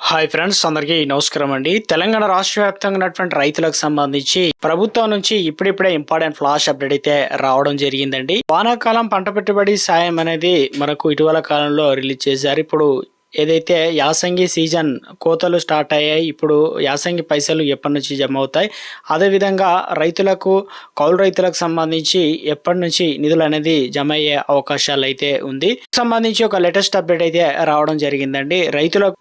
Hi friends, అందరికీ నమస్కారం అండి. తెలంగాణ రాష్ట్ర వ్యాప్తంగా ఉన్నటువంటి రైతులకు సంబంధించి ప్రభుత్వం నుంచి ఇప్పుడిప్పుడే ఇంపార్టెంట్ ఫ్లాష్ అప్డేట్ అయితే రావడం జరిగిందండి. వానాకాలం పంట పెట్టుబడి సాయం అనేది మనకు ఇటీవల కాలంలో రిలీజ్ చేశారు. ఇప్పుడు ఏదైతే యాసంగి సీజన్ కోతలు స్టార్ట్ అయ్యాయి, ఇప్పుడు యాసంగి పైసలు ఎప్పటి నుంచి జమ అవుతాయి, అదేవిధంగా రైతులకు కౌలు రైతులకు సంబంధించి ఎప్పటి నుంచి నిధులు అనేది జమ అయ్యే అవకాశాలు అయితే ఉంది. సంబంధించి ఒక లేటెస్ట్ అప్డేట్ అయితే రావడం జరిగిందండి.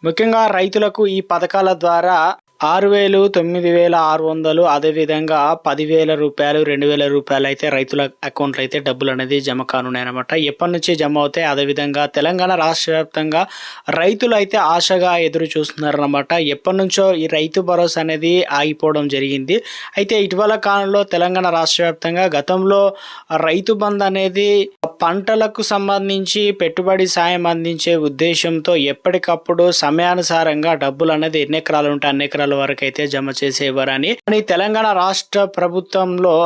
ముఖ్యంగా రైతులకు ఈ పథకాల ద్వారా 6,000, 9,600, అదేవిధంగా 10,000 రూపాయలు, 2,000 రూపాయలు అయితే రైతుల అకౌంట్లో అయితే డబ్బులు అనేది జమ కానున్నాయి అనమాట. ఎప్పటి నుంచి జమ అవుతాయి, అదేవిధంగా తెలంగాణ రాష్ట్ర వ్యాప్తంగా రైతులు అయితే ఆశగా ఎదురు చూస్తున్నారు అనమాట. ఎప్పటి నుంచో ఈ రైతు భరోసా అనేది ఆగిపోవడం జరిగింది. అయితే ఇటీవల కాలంలో తెలంగాణ రాష్ట్ర వ్యాప్తంగా గతంలో రైతు బంధు అనేది పంటలకు సంబంధించి పెట్టుబడి సాయం అందించే ఉద్దేశంతో ఎప్పటికప్పుడు సమయానుసారంగా డబ్బులు అనేది ఎన్ని ఎకరాలు ఉంటే అన్ని ఎకరాల వరకు అయితే జమ చేసేవారని. కానీ తెలంగాణ రాష్ట్ర ప్రభుత్వంలో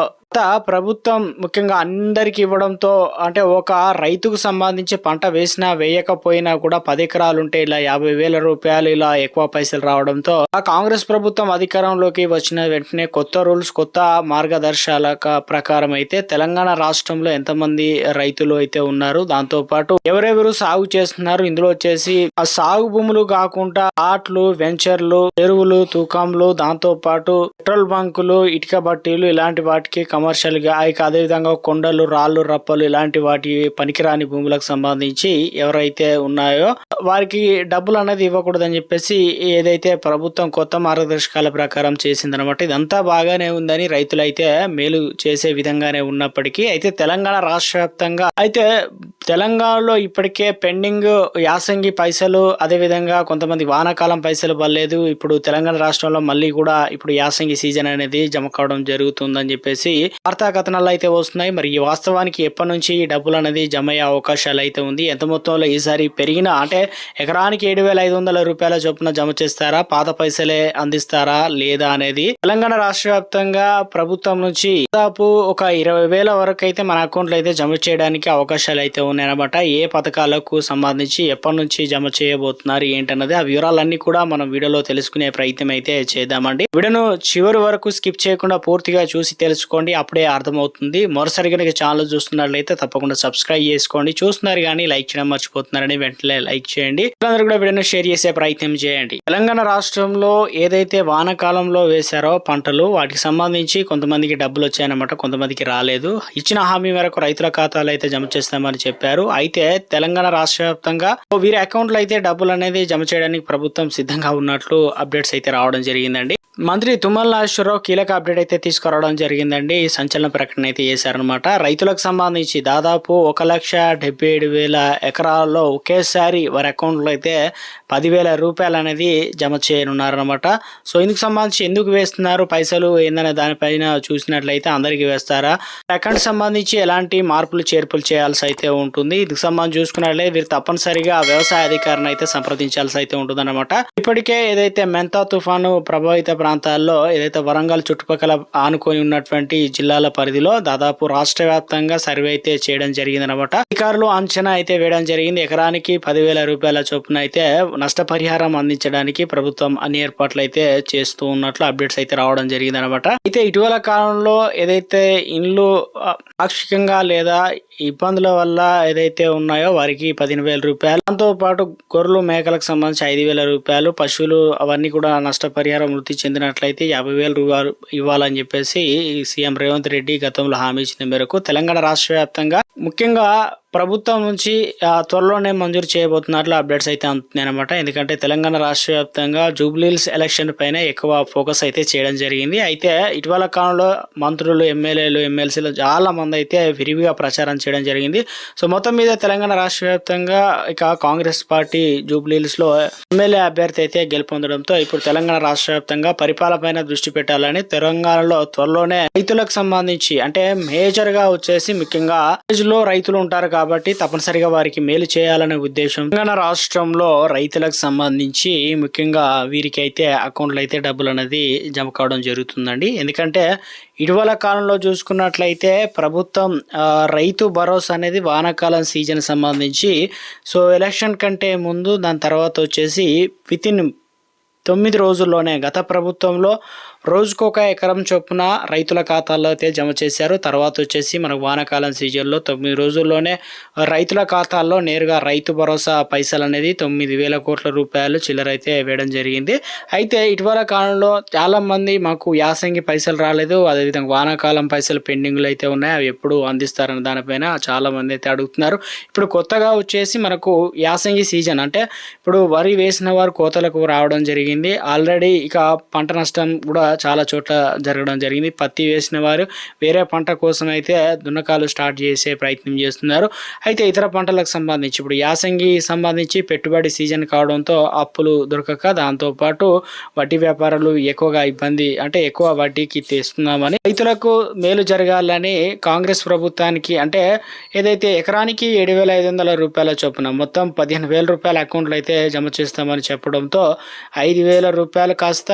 ప్రభుత్వం ముఖ్యంగా అందరికి ఇవ్వడంతో, అంటే ఒక రైతుకు సంబంధించి పంట వేసినా వేయకపోయినా కూడా 10 ఎకరాలు ఉంటే ఇలా 50,000 రూపాయలు ఇలా ఎక్కువ పైసలు రావడంతో ఆ కాంగ్రెస్ ప్రభుత్వం అధికారంలోకి వచ్చిన వెంటనే కొత్త రూల్స్, కొత్త మార్గదర్శకాల ప్రకారం అయితే తెలంగాణ రాష్ట్రంలో ఎంతమంది రైతులు అయితే ఉన్నారు, దాంతో పాటు ఎవరెవరు సాగు చేస్తున్నారు, ఇందులో వచ్చేసి ఆ సాగు భూములు కాకుండా ఆట్లు, వెంచర్లు, చెరువులు, తూకంలు, దాంతో పాటు పెట్రోల్ బంకులు, ఇటుక బట్టీలు ఇలాంటి వాటికి కమర్షియల్ గా, అదేవిధంగా కొండలు, రాళ్ళు, రప్పలు ఇలాంటి వాటి పనికిరాని భూములకు సంబంధించి ఎవరైతే ఉన్నాయో వారికి డబ్బులు అనేది ఇవ్వకూడదని చెప్పేసి ఏదైతే ప్రభుత్వం కొత్త మార్గదర్శకాల ప్రకారం చేసిందనమాట. ఇదంతా బాగానే ఉందని రైతులు అయితే మేలు చేసే విధంగానే ఉన్నప్పటికీ అయితే తెలంగాణ రాష్ట్ర వ్యాప్తంగా అయితే తెలంగాణలో ఇప్పటికే పెండింగ్ యాసంగి పైసలు, అదేవిధంగా కొంతమంది వానాకాలం పైసలు పడలేదు. ఇప్పుడు తెలంగాణ రాష్ట్రంలో మళ్ళీ కూడా ఇప్పుడు యాసంగి సీజన్ అనేది జమ కావడం జరుగుతుందని చెప్పేసి వార్తా కథనాలు అయితే వస్తున్నాయి. మరి ఈ వాస్తవానికి ఎప్పటి నుంచి ఈ డబ్బులు అనేది జమ అయ్యే అవకాశాలు అయితే ఉంది, ఎంత మొత్తంలో ఈసారి పెరిగిన అంటే ఎకరానికి 7,500 రూపాయల చొప్పున జమ చేస్తారా, పాత పైసలే అందిస్తారా లేదా అనేది తెలంగాణ రాష్ట్ర వ్యాప్తంగా ప్రభుత్వం నుంచి దాదాపు ఒక 20,000 వరకు అయితే మన అకౌంట్లో అయితే జమ చేయడానికి అవకాశాలు అయితే ఉన్నాయన్నమాట. ఏ పథకాలకు సంబంధించి ఎప్పటి నుంచి జమ చేయబోతున్నారు ఏంటన్నది ఆ వివరాలన్నీ కూడా మనం వీడియోలో తెలుసుకునే ప్రయత్నం అయితే చేద్దామండి. వీడియోను చివరి వరకు స్కిప్ చేయకుండా పూర్తిగా చూసి తెలుసుకోండి, అప్పుడే అర్థమవుతుంది. మరోసారి కనుక ఛానల్ చూస్తున్నట్లయితే తప్పకుండా సబ్స్క్రైబ్ చేసుకోండి. చూస్తున్నారు కానీ లైక్ చేయడం మర్చిపోతున్నారని వెంటనే లైక్ చేయండి. అందరూ కూడా వీడియోను షేర్ చేసే ప్రయత్నం చేయండి. తెలంగాణ రాష్ట్రంలో ఏదైతే వానాకాలంలో వేశారో పంటలు, వాటికి సంబంధించి కొంతమందికి డబ్బులు వచ్చాయన్నమాట, కొంతమందికి రాలేదు. ఇచ్చిన హామీ మేరకు రైతుల ఖాతాలు అయితే జమ చేస్తామని చెప్పారు. అయితే తెలంగాణ రాష్ట్ర వ్యాప్తంగా వీరి అకౌంట్లో అయితే డబ్బులు అనేది జమ చేయడానికి ప్రభుత్వం సిద్ధంగా ఉన్నట్లు అప్డేట్స్ అయితే రావడం జరిగిందండి. మంత్రి తుమ్మల నాగేశ్వరరావు కీలక అప్డేట్ అయితే తీసుకురావడం జరిగిందండి. సంచలన ప్రకటన అయితే చేశారనమాట. రైతులకు సంబంధించి దాదాపు 1,77,000 ఎకరాల్లో ఒకేసారి వారి అకౌంట్లో అయితే 10,000 రూపాయలు అనేది జమ చేయనున్నారనమాట. సో ఇందుకు సంబంధించి ఎందుకు వేస్తున్నారు పైసలు ఏందనే దానిపైన చూసినట్లయితే అందరికి వేస్తారా, అకౌంట్ సంబంధించి ఎలాంటి మార్పులు చేర్పులు చేయాల్సి అయితే ఉంటుంది. ఇందుకు సంబంధించి చూసుకున్నట్లయితే వీరు తప్పనిసరిగా వ్యవసాయ అధికారిని అయితే సంప్రదించాల్సి అయితే ఉంటుంది అనమాట. ఇప్పటికే ఏదైతే మెంతా తుఫాను ప్రభావిత ప్రాంతాల్లో ఏదైతే వరంగల్ చుట్టుపక్కల ఆనుకొని ఉన్నటువంటి జిల్లాల పరిధిలో దాదాపు రాష్ట్ర వ్యాప్తంగా సర్వే అయితే చేయడం జరిగిందనమాట. అధికారులు అంచనా అయితే వేయడం జరిగింది. ఎకరానికి 10,000 రూపాయల చొప్పున అయితే నష్టపరిహారం అందించడానికి ప్రభుత్వం అన్ని ఏర్పాట్లు అయితే చేస్తూ ఉన్నట్లు అప్డేట్స్ అయితే రావడం జరిగింది అనమాట. అయితే ఇటీవల కాలంలో ఏదైతే ఇండ్లు పాక్షికంగా లేదా ఇబ్బందుల వల్ల ఏదైతే ఉన్నాయో వారికి 15,000 రూపాయలు, దాంతో పాటు గొర్రెలు, మేకలకు సంబంధించి 5,000 రూపాయలు, పశువులు అవన్నీ కూడా నష్టపరిహారం మృతి చెందినట్లయితే 50,000 రూపాయలు ఇవ్వాలని చెప్పేసి సీఎం రేవంత్ రెడ్డి గతంలో హామీ ఇచ్చిన మేరకు తెలంగాణ రాష్ట్ర వ్యాప్తంగా ముఖ్యంగా ప్రభుత్వం నుంచి త్వరలోనే మంజూరు చేయబోతున్నట్లు అప్డేట్స్ అయితే అందుతున్నాయి అనమాట. ఎందుకంటే తెలంగాణ రాష్ట్ర వ్యాప్తంగా జూబ్లీహిల్స్ ఎలక్షన్ పైన ఎక్కువ ఫోకస్ అయితే చేయడం జరిగింది. అయితే ఇటీవల కాలంలో మంత్రులు, ఎమ్మెల్యేలు, ఎమ్మెల్సీలు చాలా మంది అయితే విరివిగా ప్రచారం చేయడం జరిగింది. సో మొత్తం మీద తెలంగాణ రాష్ట్ర వ్యాప్తంగా ఇక కాంగ్రెస్ పార్టీ జూబ్లీహిల్స్ లో ఎమ్మెల్యే అభ్యర్థి అయితే గెలుపొందడంతో ఇప్పుడు తెలంగాణ రాష్ట్ర వ్యాప్తంగా పరిపాలన పైన దృష్టి పెట్టాలని తెలంగాణలో త్వరలోనే రైతులకు సంబంధించి, అంటే మేజర్ గా వచ్చేసి ముఖ్యంగా లో రైతులు ఉంటారు కాబట్టి తప్పనిసరిగా వారికి మేలు చేయాలనే ఉద్దేశం తెలంగాణ రాష్ట్రంలో రైతులకు సంబంధించి ముఖ్యంగా వీరికి అయితే అకౌంట్లో అయితే డబ్బులు అనేది జమ కావడం జరుగుతుందండి. ఎందుకంటే ఇటీవల కాలంలో చూసుకున్నట్లయితే ప్రభుత్వం రైతు భరోసా అనేది వానాకాలం సీజన్ సంబంధించి సో ఎలక్షన్ కంటే ముందు, దాని తర్వాత వచ్చేసి వితిన్ 9 రోజుల్లోనే గత ప్రభుత్వంలో రోజుకొక ఎకరం చొప్పున రైతుల ఖాతాల్లో అయితే జమ చేశారు. తర్వాత వచ్చేసి మనకు వానాకాలం సీజన్లో 9 రోజుల్లోనే రైతుల ఖాతాల్లో నేరుగా రైతు భరోసా పైసలు అనేది 9,000 కోట్ల రూపాయలు చిల్లర అయితే వేయడం జరిగింది. అయితే ఇటీవల కాలంలో చాలామంది మాకు యాసంగి పైసలు రాలేదు, అదేవిధంగా వానాకాలం పైసలు పెండింగ్లు అయితే ఉన్నాయి, అవి ఎప్పుడు అందిస్తారని దానిపైన చాలామంది అయితే అడుగుతున్నారు. ఇప్పుడు కొత్తగా వచ్చేసి మనకు యాసంగి సీజన్ అంటే ఇప్పుడు వరి వేసిన వారు కోతలకు రావడం జరిగింది. ఆల్రెడీ ఇక పంట నష్టం కూడా చాలా చోట్ల జరగడం జరిగింది. పత్తి వేసిన వారు వేరే పంట కోసం అయితే దున్నకాలు స్టార్ట్ చేసే ప్రయత్నం చేస్తున్నారు. అయితే ఇతర పంటలకు సంబంధించి ఇప్పుడు యాసంగి సంబంధించి పెట్టుబడి సీజన్ కావడంతో అప్పులు దొరకక దాంతోపాటు వడ్డీ వ్యాపారులు ఎక్కువగా ఇబ్బంది అంటే ఎక్కువ వడ్డీకి తెస్తున్నామని రైతులకు మేలు జరగాలని కాంగ్రెస్ ప్రభుత్వానికి అంటే ఏదైతే ఎకరానికి 7,500 రూపాయల చొప్పున మొత్తం 15,000 రూపాయల అకౌంట్లు అయితే జమ చేస్తామని చెప్పడంతో 5,000 రూపాయలు కాస్త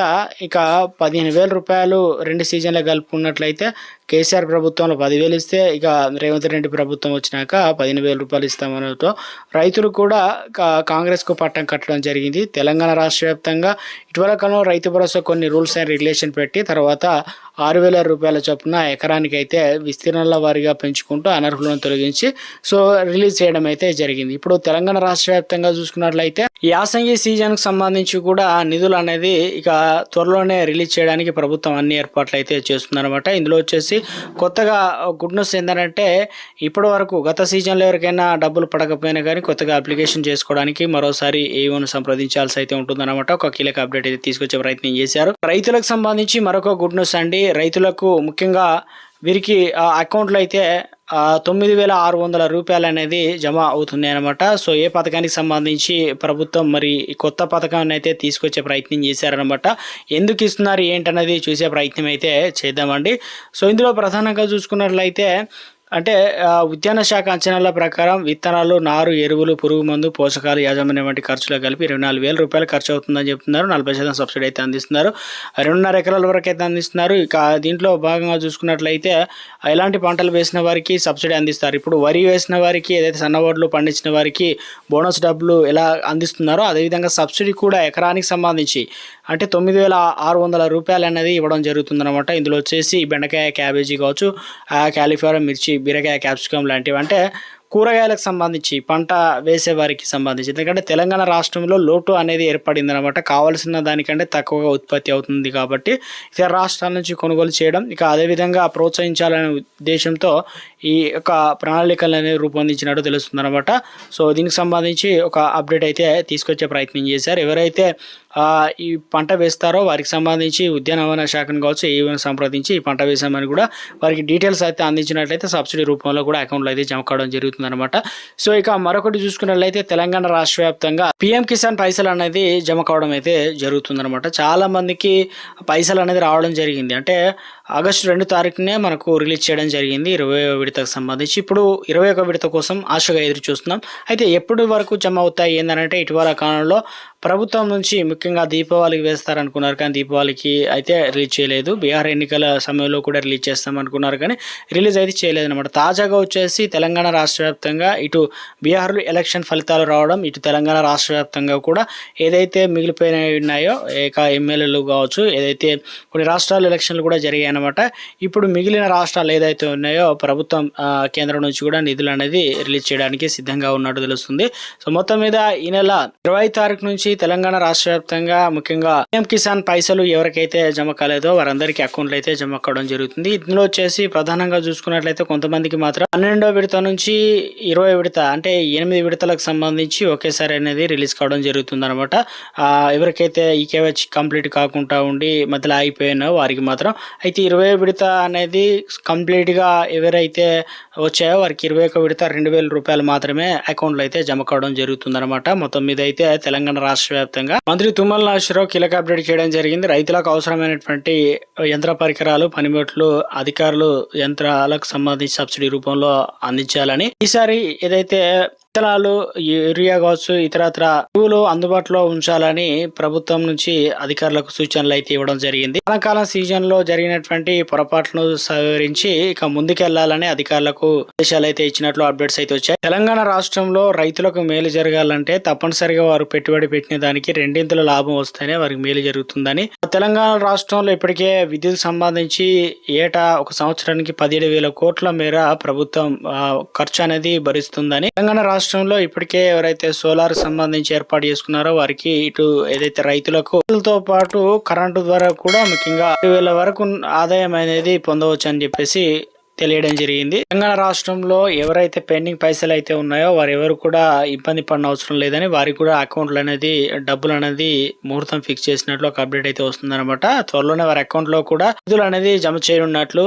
ఇక 15,000 రూపాయలు 2 సీజన్లు కలుపుకున్నట్లయితే కేసీఆర్ ప్రభుత్వంలో 10,000 ఇస్తే ఇక రేవంత్ రెడ్డి ప్రభుత్వం వచ్చినాక 15,000 రూపాయలు ఇస్తామనతో రైతులు కూడా కాంగ్రెస్కు పట్టం కట్టడం జరిగింది. తెలంగాణ రాష్ట్ర వ్యాప్తంగా ఇటీవల కాలంలో రైతు భరోసా కొన్ని రూల్స్ అండ్ రెగ్యులేషన్ పెట్టి తర్వాత 6,000 రూపాయల చొప్పున ఎకరానికి అయితే విస్తీర్ణాల వారీగా పెంచుకుంటూ అనర్హులను తొలగించి సో రిలీజ్ చేయడం అయితే జరిగింది. ఇప్పుడు తెలంగాణ రాష్ట్ర వ్యాప్తంగా చూసుకున్నట్లయితే యాసంగి సీజన్కు సంబంధించి కూడా నిధులు అనేది ఇక త్వరలోనే రిలీజ్ చేయడానికి ప్రభుత్వం అన్ని ఏర్పాట్లు అయితే చేస్తుందన్నమాట. ఇందులో వచ్చేసి కొత్తగా గుడ్ న్యూస్ ఏంటంటే ఇప్పటి వరకు గత సీజన్లో ఎవరికైనా డబ్బులు పడకపోయినా కానీ కొత్తగా అప్లికేషన్ చేసుకోవడానికి మరోసారి ఏఓను సంప్రదించాల్సి అయితే ఉంటుందన్నమాట. ఒక కీలక అప్డేట్ అయితే తీసుకొచ్చే ప్రయత్నం చేశారు. రైతులకు సంబంధించి మరొక గుడ్ న్యూస్ అండి. రైతులకు ముఖ్యంగా వీరికి అకౌంట్లో అయితే 9,600 రూపాయలు అనేది జమ అవుతుంది అనమాట. సో ఏ పథకానికి సంబంధించి ప్రభుత్వం మరి కొత్త పథకాన్ని అయితే తీసుకొచ్చే ప్రయత్నం చేశారనమాట. ఎందుకు ఇస్తున్నారు ఏంటనేది చూసే ప్రయత్నం అయితే చేద్దామండి. సో ఇందులో ప్రధానంగా చూసుకున్నట్లయితే అంటే ఉద్యాన శాఖ అంచనాల ప్రకారం విత్తనాలు, నారు, ఎరువులు, పురుగు మందు, పోషకాలు, యాజమాన్యం వంటి ఖర్చులు కలిపి 24,000 రూపాయలు ఖర్చు అవుతుందని చెప్తున్నారు. 40% సబ్సిడీ అయితే అందిస్తున్నారు. 2.5 ఎకరాల వరకు అయితే అందిస్తున్నారు. ఇక దీంట్లో భాగంగా చూసుకున్నట్లయితే ఎలాంటి పంటలు వేసిన వారికి సబ్సిడీ అందిస్తారు. ఇప్పుడు వరి వేసిన వారికి ఏదైతే సన్నవడ్లు పండించిన వారికి బోనస్ డబ్బులు ఎలా అందిస్తున్నారో అదేవిధంగా సబ్సిడీ కూడా ఎకరానికి సంబంధించి అంటే 9,600 రూపాయలు అనేది ఇవ్వడం జరుగుతుందన్నమాట. ఇందులో వచ్చేసి బెండకాయ, క్యాబేజీ కావచ్చు, కాలీఫ్లవర్, మిర్చి, బీరకాయ, క్యాప్సికమ్ లాంటివి అంటే కూరగాయలకు సంబంధించి పంట వేసే వారికి సంబంధించి ఎందుకంటే తెలంగాణ రాష్ట్రంలో లోటు అనేది ఏర్పడింది అనమాట. కావాల్సిన దానికంటే తక్కువగా ఉత్పత్తి అవుతుంది కాబట్టి ఇతర రాష్ట్రాల నుంచి కొనుగోలు చేయడం ఇక అదేవిధంగా ప్రోత్సహించాలనే ఉద్దేశంతో ఈ యొక్క ప్రణాళికలు అనేది రూపొందించినట్టు తెలుస్తుంది అనమాట. సో దీనికి సంబంధించి ఒక అప్డేట్ అయితే తీసుకొచ్చే ప్రయత్నం చేశారు. ఎవరైతే ఈ పంట వేస్తారో వారికి సంబంధించి ఉద్యానవన శాఖను కావచ్చు ఏవైనా సంప్రదించి ఈ పంట వేసామని కూడా వారికి డీటెయిల్స్ అయితే అందించినట్లయితే సబ్సిడీ రూపంలో కూడా అకౌంట్లో అయితే జమ కావడం జరుగుతుంది అనమాట. సో ఇక మరొకటి చూసుకున్నట్లయితే తెలంగాణ రాష్ట్ర వ్యాప్తంగా పిఎం కిసాన్ పైసలు అనేది జమ కావడం అయితే జరుగుతుందన్నమాట. చాలా మందికి పైసలు అనేది రావడం జరిగింది. అంటే ఆగస్టు 2 తారీఖునే మనకు రిలీజ్ చేయడం జరిగింది 20వ విడతకు సంబంధించి. ఇప్పుడు 21వ విడత కోసం ఆశగా ఎదురు చూస్తున్నాం. అయితే ఎప్పటి వరకు జమ అవుతాయి ఏంటంటే ఇటీవల కాలంలో ప్రభుత్వం నుంచి ముఖ్యంగా దీపావళికి వేస్తారనుకున్నారు కానీ దీపావళికి అయితే రిలీజ్ చేయలేదు. బీహార్ ఎన్నికల సమయంలో కూడా రిలీజ్ చేస్తాం అనుకున్నారు కానీ రిలీజ్ అయితే చేయలేదు అనమాట. తాజాగా వచ్చేసి తెలంగాణ రాష్ట్ర వ్యాప్తంగా ఇటు బీహార్లో ఎలక్షన్ ఫలితాలు రావడం, ఇటు తెలంగాణ రాష్ట్ర వ్యాప్తంగా కూడా ఏదైతే మిగిలిపోయినవి ఉన్నాయో ఏక ఎమ్మెల్యేలు కావచ్చు ఏదైతే కొన్ని రాష్ట్రాల్లో ఎలక్షన్లు కూడా జరిగాయి అనమాట. ఇప్పుడు మిగిలిన రాష్ట్రాలు ఏదైతే ఉన్నాయో ప్రభుత్వం కేంద్రం నుంచి కూడా నిధులు అనేది రిలీజ్ చేయడానికి సిద్ధంగా ఉన్నట్టు తెలుస్తుంది. సో మొత్తం మీద ఈ నెల 20 తారీఖు నుంచి తెలంగాణ రాష్ట్ర వ్యాప్తంగా ముఖ్యంగా పిఎం కిసాన్ పైసలు ఎవరికైతే జమ కాలేదో వారందరికీ అకౌంట్లు అయితే జమ కావడం జరుగుతుంది. ఇందులో వచ్చేసి ప్రధానంగా చూసుకున్నట్లయితే కొంతమందికి మాత్రం 12వ విడత నుంచి 20వ విడత అంటే 8 విడతలకు సంబంధించి ఒకేసారి అనేది రిలీజ్ కావడం జరుగుతుంది అనమాట. ఎవరికైతే ఈ కేవైసీ కంప్లీట్ కాకుండా ఉండి మధ్యలో ఆగిపోయినో వారికి మాత్రం అయితే 20వ విడత అనేది కంప్లీట్గా ఎవరైతే వచ్చాయో వారికి 21వ విడత 2,000 రూపాయలు మాత్రమే అకౌంట్లో అయితే జమ కావడం జరుగుతుంది అనమాట. మొత్తం మీద అయితే తెలంగాణ రాష్ట్ర వ్యాప్తంగా మంత్రి తుమ్మల నాగేశ్వరరావు కీలక అప్డేట్ చేయడం జరిగింది. రైతులకు అవసరమైనటువంటి యంత్ర పరికరాలు, పనిముట్లు అధికారులు యంత్రాలకు సంబంధించి సబ్సిడీ రూపంలో అందించాలని ఈసారి ఏదైతే విత్తనాలు, యూరియా కావచ్చు, ఇతరత్ర ఎరువులు అందుబాటులో ఉంచాలని ప్రభుత్వం నుంచి అధికారులకు సూచనలు అయితే ఇవ్వడం జరిగింది. వానాకాలం సీజన్ లో జరిగినటువంటి పొరపాట్లను సవరించి ఇక ముందుకెళ్లాలని అధికారులకు ఆదేశాలు అయితే ఇచ్చినట్లు అప్డేట్స్ అయితే వచ్చాయి. తెలంగాణ రాష్ట్రంలో రైతులకు మేలు జరగాలంటే తప్పనిసరిగా వారు పెట్టుబడి పెట్టిన దానికి రెండింతల లాభం వస్తేనే వారికి మేలు జరుగుతుందని, తెలంగాణ రాష్ట్రంలో ఇప్పటికే విద్యుత్ సంబంధించి ఏటా ఒక సంవత్సరానికి 17,000 కోట్ల మేర ప్రభుత్వం ఖర్చు అనేది భరిస్తుందని, తెలంగాణ రాష్ట్రంలో ఇప్పటికే ఎవరైతే సోలార్ సంబంధించి ఏర్పాటు చేసుకున్నారో వారికి ఇటు ఏదైతే రైతులకు తో పాటు కరెంటు ద్వారా కూడా ముఖ్యంగా 2,000 వరకు ఆదాయం అనేది పొందవచ్చు అని చెప్పేసి తెలియడం జరిగింది. తెలంగాణ రాష్ట్రంలో ఎవరైతే పెండింగ్ పైసలు అయితే ఉన్నాయో వారు ఎవరు కూడా ఇబ్బంది పడిన అవసరం లేదని, వారికి కూడా అకౌంట్లు అనేది డబ్బులు అనేది ముహూర్తం ఫిక్స్ చేసినట్లు ఒక అప్డేట్ అయితే వస్తుంది అనమాట. త్వరలోనే వారి అకౌంట్ లో కూడా నిధులు అనేది జమ చేయనున్నట్లు